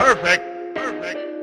Perfect. Perfect.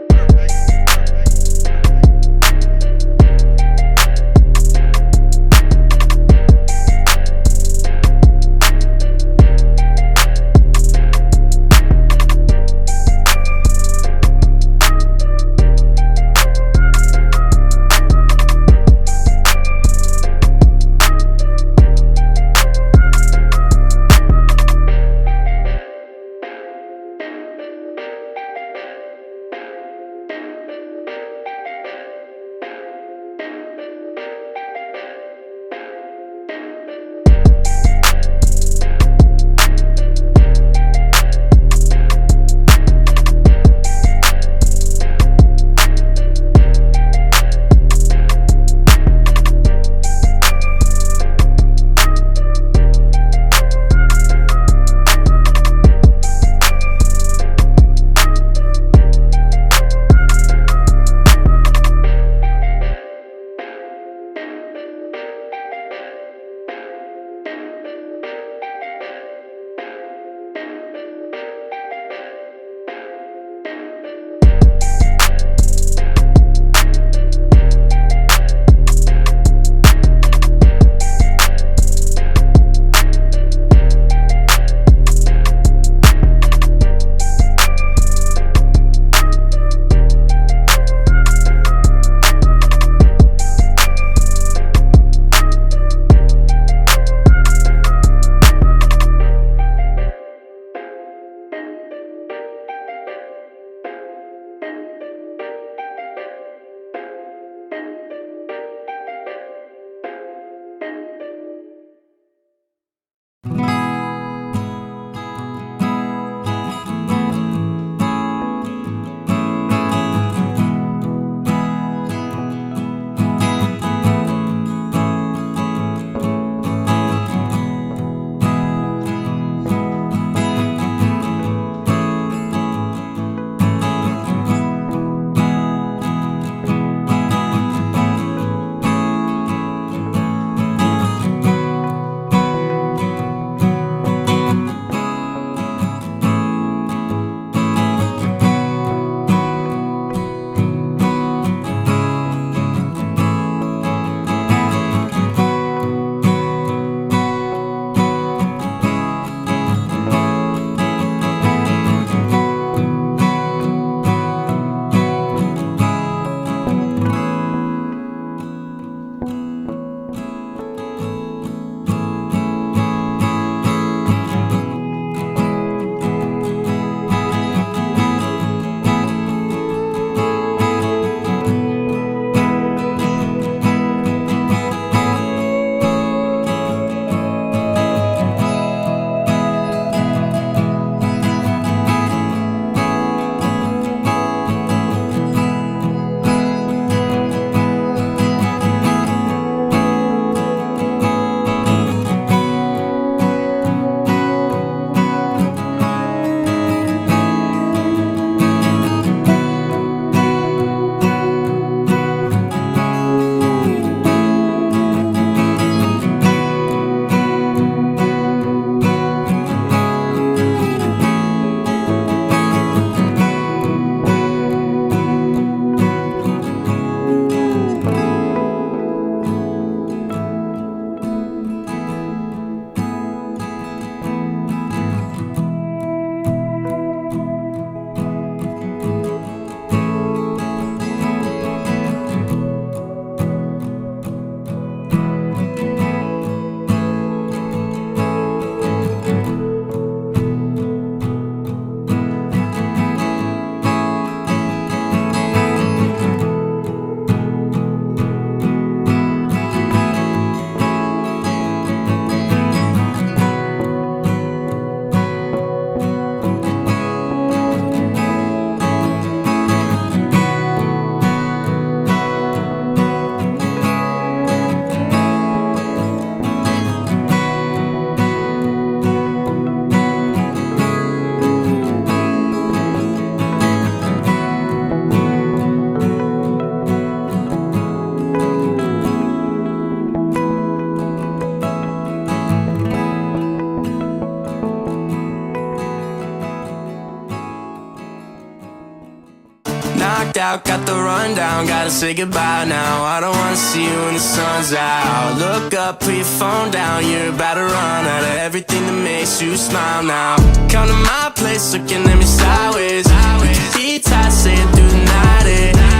knocked out, got the rundown. Gotta say goodbye now, I don't wanna see you when the sun's out. Look up, put your phone down, you're about to run out of everything that makes you smile now. Come to my place, looking at me sideways. We can be tight, saying through the night,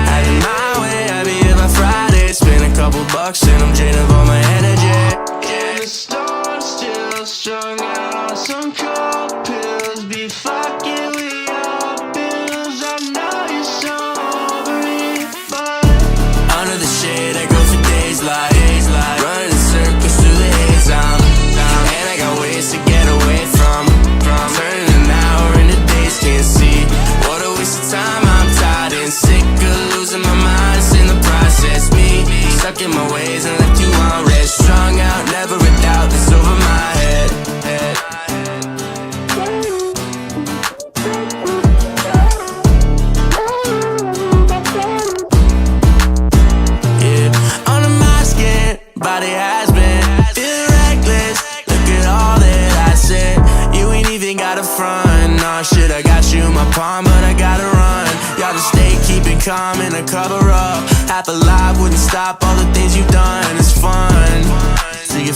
have it my way, I'll be here by Friday. Spend a couple bucks and I'm draining of all my energy. And the storm's still strung out on some cold pills. Be fucking with your bills, I know you're sorry, but under the shade I go for days like running in circles through the haze. And I got ways to get away from turning an hour into days. Can't see what a waste of time. I'm tired and sick of losing my mind. It's in the process, me stuck in my ways and left you on red. Strung out, never a doubt that's over my head. Yeah, under my skin, body has been feeling reckless. Look at all that I said. You ain't even got a front. Nah, shit, I got you in my palm, but I gotta run. Y'all just stay, keep it calm and a cover up. Half alive, wouldn't stop all the things you've done. It's fun. So you